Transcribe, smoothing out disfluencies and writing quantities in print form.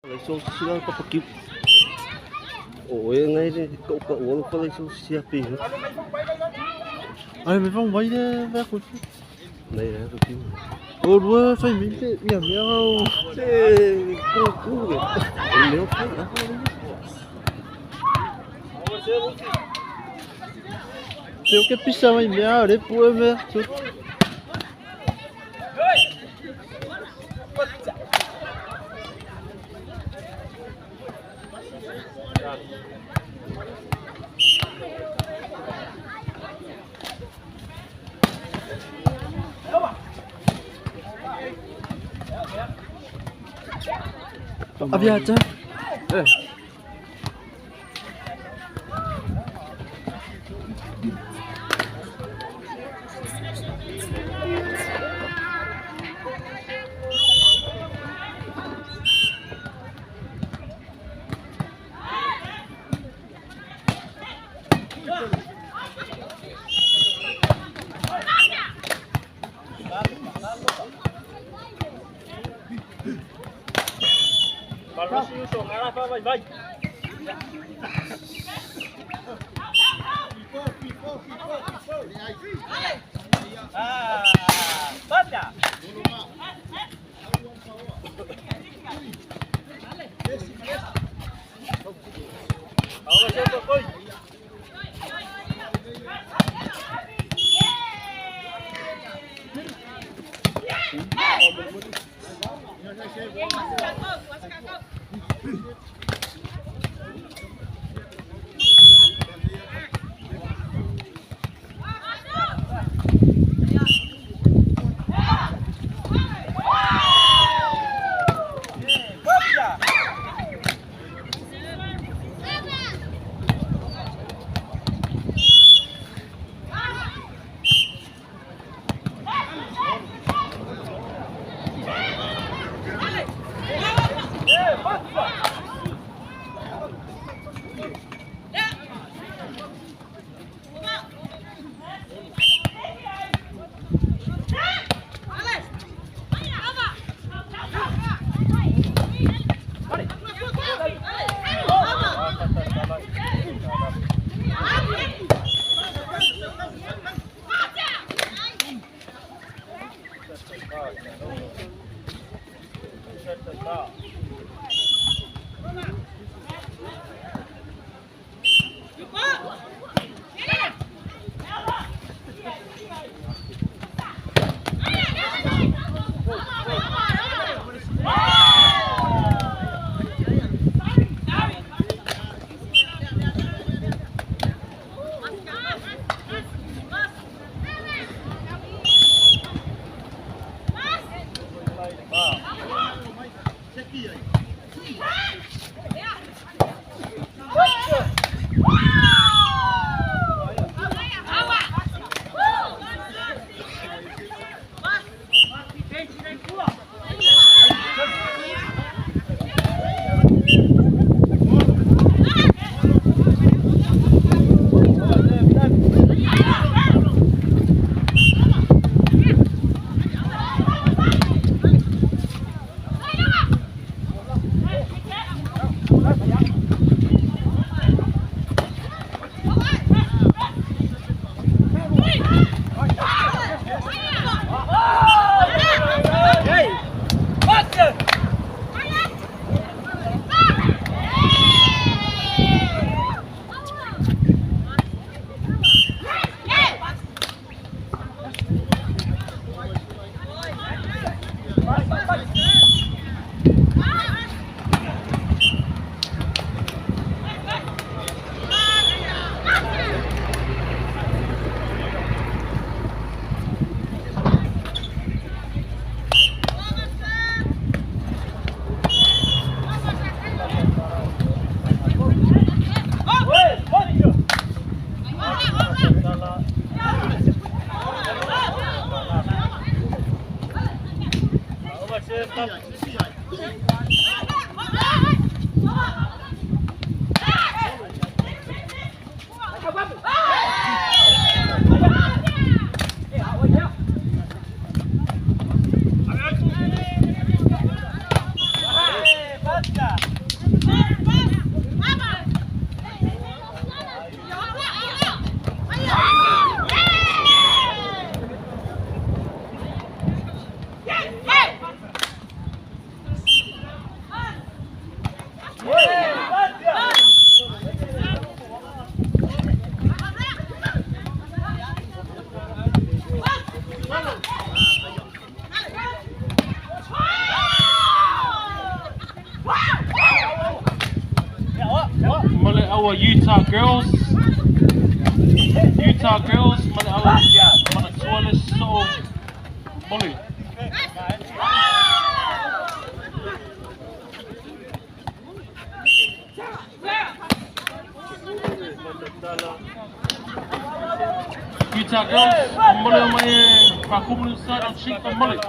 Lấy số xưa có kịp. Ôi ngay đây cậu cậu uống có lấy số xia pì nữa. Ai mấy phong mấy đấy vé cột. Này là tôi kêu. Ôi đuôi phải mình thế nhầm nhau. Thế cứ vậy. Nếu phải đó. Thiếu cái pizza mày mèo đấy bùa mẹ. Aviaca. Mali our Utah girls. Utah girls, mali our mana tualis so mali. Utah girls, mali mai pakum sa dan chik mali.